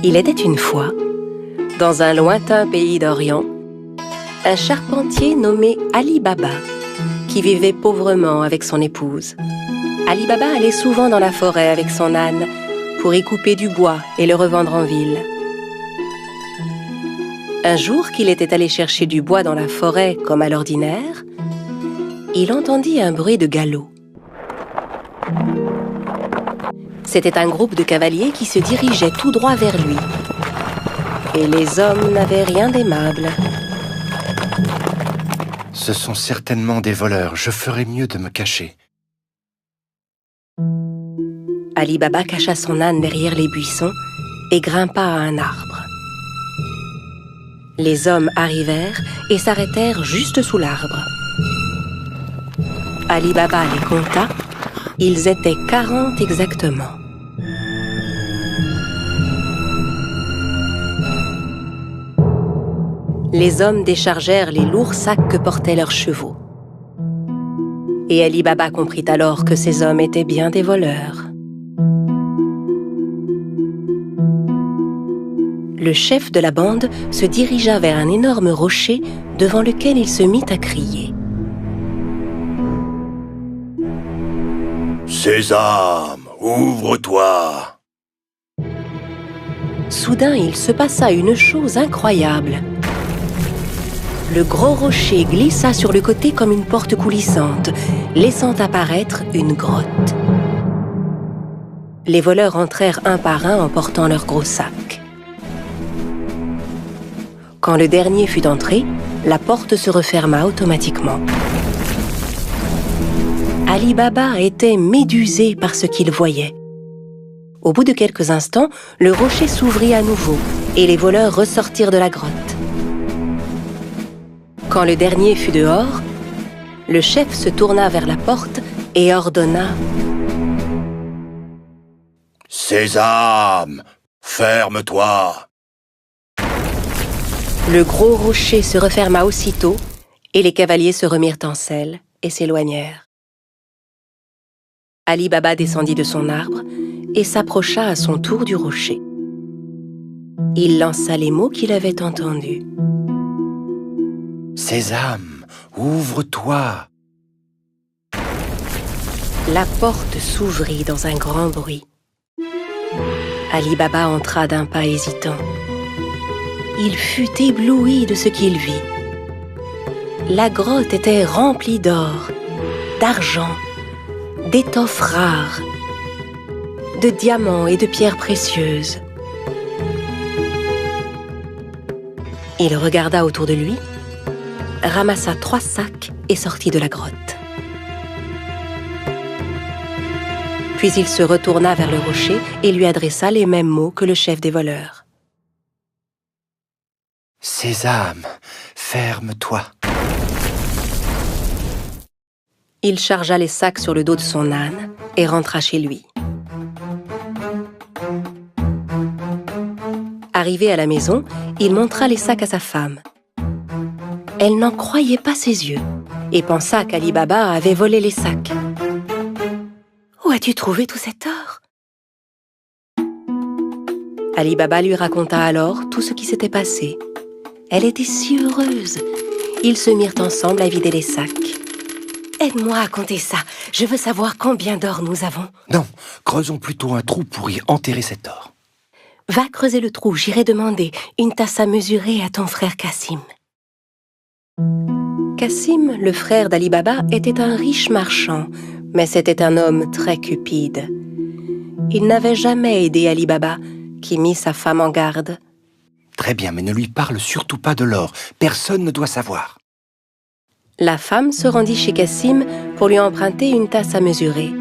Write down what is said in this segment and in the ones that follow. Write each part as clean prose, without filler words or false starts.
Il était une fois, dans un lointain pays d'Orient, un charpentier nommé Ali Baba, qui vivait pauvrement avec son épouse. Ali Baba allait souvent dans la forêt avec son âne pour y couper du bois et le revendre en ville. Un jour qu'il était allé chercher du bois dans la forêt comme à l'ordinaire, il entendit un bruit de galop. C'était un groupe de cavaliers qui se dirigeait tout droit vers lui. Et les hommes n'avaient rien d'aimable. Ce sont certainement des voleurs. Je ferais mieux de me cacher. Ali Baba cacha son âne derrière les buissons et grimpa à un arbre. Les hommes arrivèrent et s'arrêtèrent juste sous l'arbre. Ali Baba les compta. Ils étaient 40 exactement. Les hommes déchargèrent les lourds sacs que portaient leurs chevaux. Et Ali Baba comprit alors que ces hommes étaient bien des voleurs. Le chef de la bande se dirigea vers un énorme rocher devant lequel il se mit à crier. « Sésame, ouvre-toi !» Soudain, il se passa une chose incroyable. Le gros rocher glissa sur le côté comme une porte coulissante, laissant apparaître une grotte. Les voleurs entrèrent un par un en portant leurs gros sacs. Quand le dernier fut entré, la porte se referma automatiquement. Ali Baba était médusé par ce qu'il voyait. Au bout de quelques instants, le rocher s'ouvrit à nouveau et les voleurs ressortirent de la grotte. Quand le dernier fut dehors, le chef se tourna vers la porte et ordonna « Sésame, ferme-toi !» Le gros rocher se referma aussitôt et les cavaliers se remirent en selle et s'éloignèrent. Ali Baba descendit de son arbre et s'approcha à son tour du rocher. Il lança les mots qu'il avait entendus. « Sésame, ouvre-toi !» La porte s'ouvrit dans un grand bruit. Ali Baba entra d'un pas hésitant. Il fut ébloui de ce qu'il vit. La grotte était remplie d'or, d'argent, d'étoffes rares, de diamants et de pierres précieuses. Il regarda autour de lui, ramassa 3 sacs et sortit de la grotte. Puis il se retourna vers le rocher et lui adressa les mêmes mots que le chef des voleurs. « Sésame, ferme-toi !» Il chargea les sacs sur le dos de son âne et rentra chez lui. Arrivé à la maison, il montra les sacs à sa femme. Elle n'en croyait pas ses yeux et pensa qu'Ali Baba avait volé les sacs. « Où as-tu trouvé tout cet or ?» Ali Baba lui raconta alors tout ce qui s'était passé. Elle était si heureuse. Ils se mirent ensemble à vider les sacs. « Aide-moi à compter ça. Je veux savoir combien d'or nous avons. » « Non, creusons plutôt un trou pour y enterrer cet or. » « Va creuser le trou, j'irai demander une tasse à mesurer à ton frère Cassim. » Cassim, le frère d'Ali Baba, était un riche marchand, mais c'était un homme très cupide. Il n'avait jamais aidé Ali Baba, qui mit sa femme en garde. « Très bien, mais ne lui parle surtout pas de l'or. Personne ne doit savoir. » La femme se rendit chez Cassim pour lui emprunter une tasse à mesurer.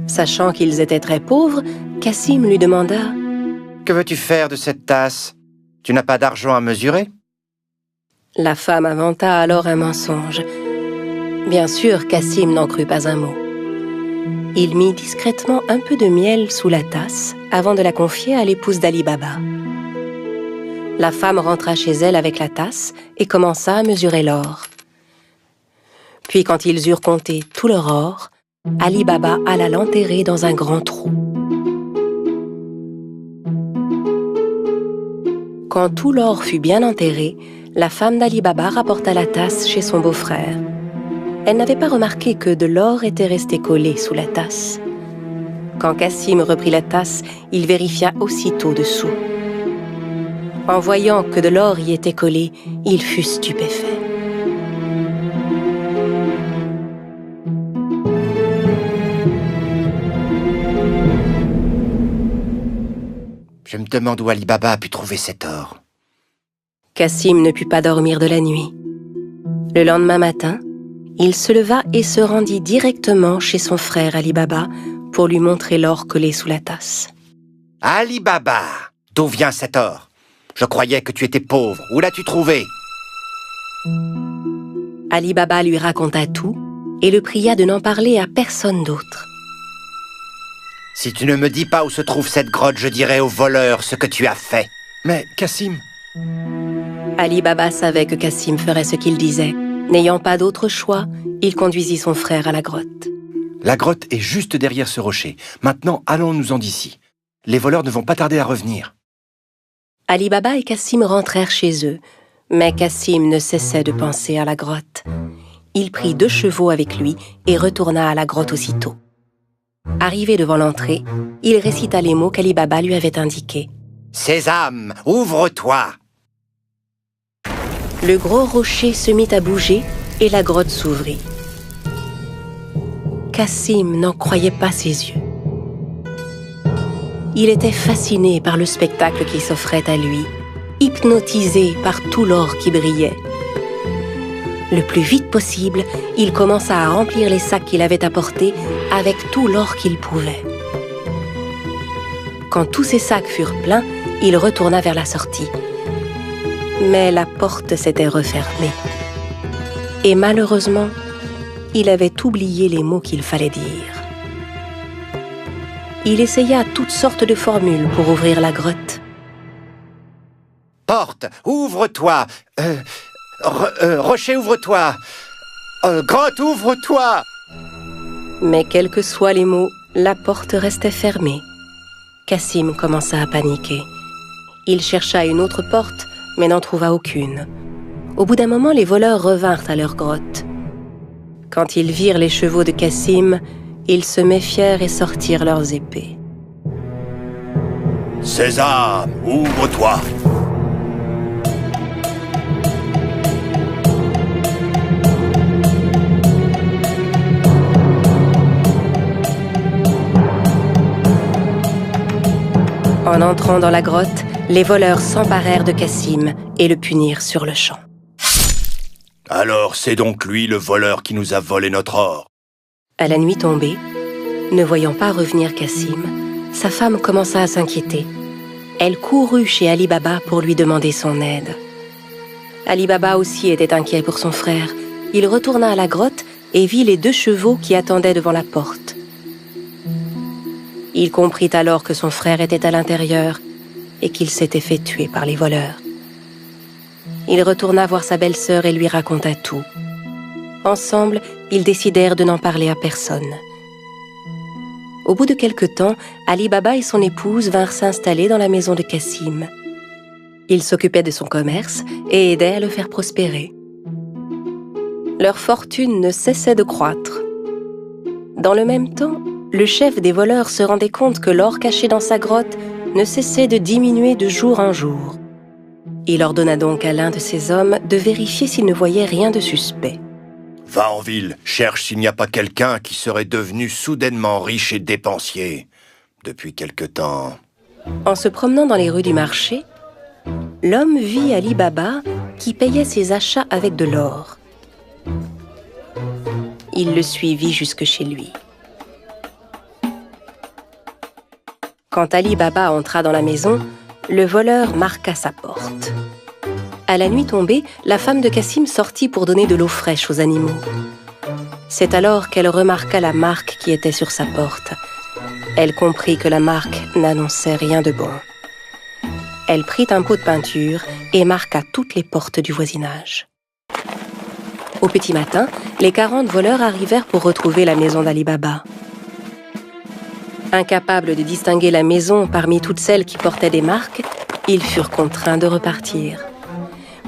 Sachant qu'ils étaient très pauvres, Cassim lui demanda « Que veux-tu faire de cette tasse? Tu n'as pas d'argent à mesurer ?» La femme inventa alors un mensonge. Bien sûr, Cassim n'en crut pas un mot. Il mit discrètement un peu de miel sous la tasse avant de la confier à l'épouse d'Ali Baba. La femme rentra chez elle avec la tasse et commença à mesurer l'or. Puis quand ils eurent compté tout leur or, Ali Baba alla l'enterrer dans un grand trou. Quand tout l'or fut bien enterré, la femme d'Ali Baba rapporta la tasse chez son beau-frère. Elle n'avait pas remarqué que de l'or était resté collé sous la tasse. Quand Cassim reprit la tasse, il vérifia aussitôt dessous. En voyant que de l'or y était collé, il fut stupéfait. Je me demande où Ali Baba a pu trouver cet or. Cassim ne put pas dormir de la nuit. Le lendemain matin, il se leva et se rendit directement chez son frère Ali Baba pour lui montrer l'or collé sous la tasse. Ali Baba, d'où vient cet or? Je croyais que tu étais pauvre. Où l'as-tu trouvé? Ali Baba lui raconta tout et le pria de n'en parler à personne d'autre. Si tu ne me dis pas où se trouve cette grotte, je dirai aux voleurs ce que tu as fait. Mais, Cassim... Ali Baba savait que Cassim ferait ce qu'il disait. N'ayant pas d'autre choix, il conduisit son frère à la grotte. La grotte est juste derrière ce rocher. Maintenant, allons-nous-en d'ici. Les voleurs ne vont pas tarder à revenir. Ali Baba et Cassim rentrèrent chez eux, mais Cassim ne cessait de penser à la grotte. Il prit 2 chevaux avec lui et retourna à la grotte aussitôt. Arrivé devant l'entrée, il récita les mots qu'Ali Baba lui avait indiqués. « Sésame, ouvre-toi » Le gros rocher se mit à bouger et la grotte s'ouvrit. Cassim n'en croyait pas ses yeux. Il était fasciné par le spectacle qui s'offrait à lui, hypnotisé par tout l'or qui brillait. Le plus vite possible, il commença à remplir les sacs qu'il avait apportés avec tout l'or qu'il pouvait. Quand tous ces sacs furent pleins, il retourna vers la sortie. Mais la porte s'était refermée. Et malheureusement, il avait oublié les mots qu'il fallait dire. Il essaya toutes sortes de formules pour ouvrir la grotte. « Porte, ouvre-toi Rocher, ouvre-toi Grotte, ouvre-toi » Mais quels que soient les mots, la porte restait fermée. Cassim commença à paniquer. Il chercha une autre porte, mais n'en trouva aucune. Au bout d'un moment, les voleurs revinrent à leur grotte. Quand ils virent les chevaux de Cassim, ils se méfièrent et sortirent leurs épées. « Sésame, ouvre-toi » En entrant dans la grotte, les voleurs s'emparèrent de Cassim et le punirent sur le champ. « Alors c'est donc lui le voleur qui nous a volé notre or » À la nuit tombée, ne voyant pas revenir Cassim, sa femme commença à s'inquiéter. Elle courut chez Ali Baba pour lui demander son aide. Ali Baba aussi était inquiet pour son frère. Il retourna à la grotte et vit les 2 chevaux qui attendaient devant la porte. Il comprit alors que son frère était à l'intérieur et qu'il s'était fait tuer par les voleurs. Il retourna voir sa belle-sœur et lui raconta tout. Ensemble, ils décidèrent de n'en parler à personne. Au bout de quelque temps, Ali Baba et son épouse vinrent s'installer dans la maison de Cassim. Ils s'occupaient de son commerce et aidaient à le faire prospérer. Leur fortune ne cessait de croître. Dans le même temps, le chef des voleurs se rendait compte que l'or caché dans sa grotte ne cessait de diminuer de jour en jour. Il ordonna donc à l'un de ses hommes de vérifier s'il ne voyait rien de suspect. « Va en ville, cherche s'il n'y a pas quelqu'un qui serait devenu soudainement riche et dépensier. Depuis quelque temps... » En se promenant dans les rues du marché, l'homme vit Ali Baba qui payait ses achats avec de l'or. Il le suivit jusque chez lui. Quand Ali Baba entra dans la maison, le voleur marqua sa porte. À la nuit tombée, la femme de Cassim sortit pour donner de l'eau fraîche aux animaux. C'est alors qu'elle remarqua la marque qui était sur sa porte. Elle comprit que la marque n'annonçait rien de bon. Elle prit un pot de peinture et marqua toutes les portes du voisinage. Au petit matin, les 40 voleurs arrivèrent pour retrouver la maison d'Ali Baba. Incapable de distinguer la maison parmi toutes celles qui portaient des marques, Ils furent contraints de repartir.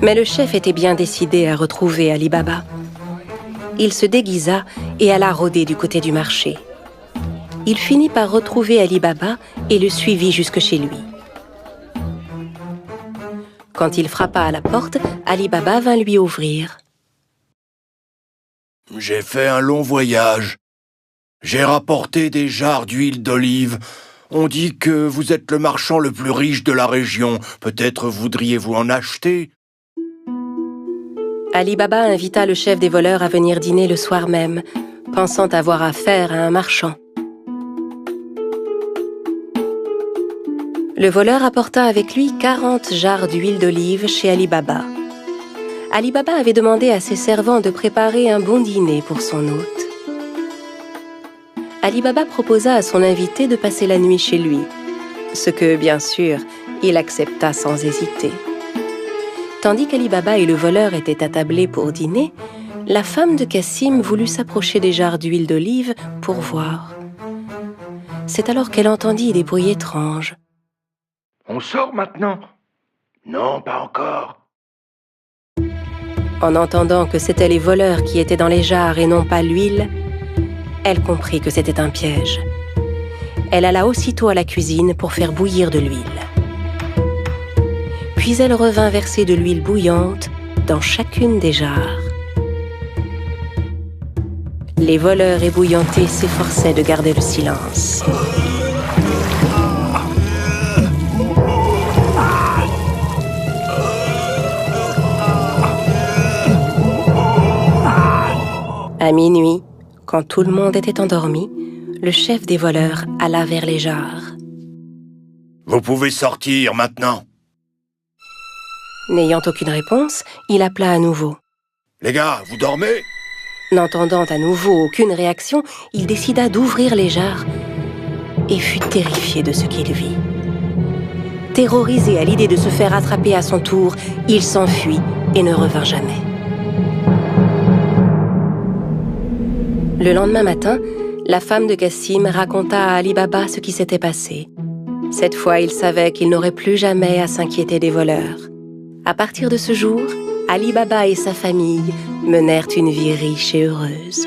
Mais le chef était bien décidé à retrouver Ali Baba. Il se déguisa et alla rôder du côté du marché. Il finit par retrouver Ali Baba et le suivit jusque chez lui. Quand il frappa à la porte, Ali Baba vint lui ouvrir. « J'ai fait un long voyage. J'ai rapporté des jarres d'huile d'olive. On dit que vous êtes le marchand le plus riche de la région. Peut-être voudriez-vous en acheter ?» Ali Baba invita le chef des voleurs à venir dîner le soir même, pensant avoir affaire à un marchand. Le voleur apporta avec lui 40 jarres d'huile d'olive chez Ali Baba. Ali Baba avait demandé à ses servants de préparer un bon dîner pour son hôte. Ali Baba proposa à son invité de passer la nuit chez lui, ce que, bien sûr, il accepta sans hésiter. Tandis qu'Ali Baba et le voleur étaient attablés pour dîner, la femme de Cassim voulut s'approcher des jarres d'huile d'olive pour voir. C'est alors qu'elle entendit des bruits étranges. « On sort maintenant ?»« Non, pas encore. » En entendant que c'étaient les voleurs qui étaient dans les jarres et non pas l'huile, elle comprit que c'était un piège. Elle alla aussitôt à la cuisine pour faire bouillir de l'huile. Puis elle revint verser de l'huile bouillante dans chacune des jarres. Les voleurs ébouillantés s'efforçaient de garder le silence. À minuit, quand tout le monde était endormi, le chef des voleurs alla vers les jarres. « Vous pouvez sortir maintenant. » N'ayant aucune réponse, il appela à nouveau. « Les gars, vous dormez ?» N'entendant à nouveau aucune réaction, il décida d'ouvrir les jarres et fut terrifié de ce qu'il vit. Terrorisé à l'idée de se faire attraper à son tour, il s'enfuit et ne revint jamais. Le lendemain matin, la femme de Cassim raconta à Ali Baba ce qui s'était passé. Cette fois, il savait qu'il n'aurait plus jamais à s'inquiéter des voleurs. À partir de ce jour, Ali Baba et sa famille menèrent une vie riche et heureuse.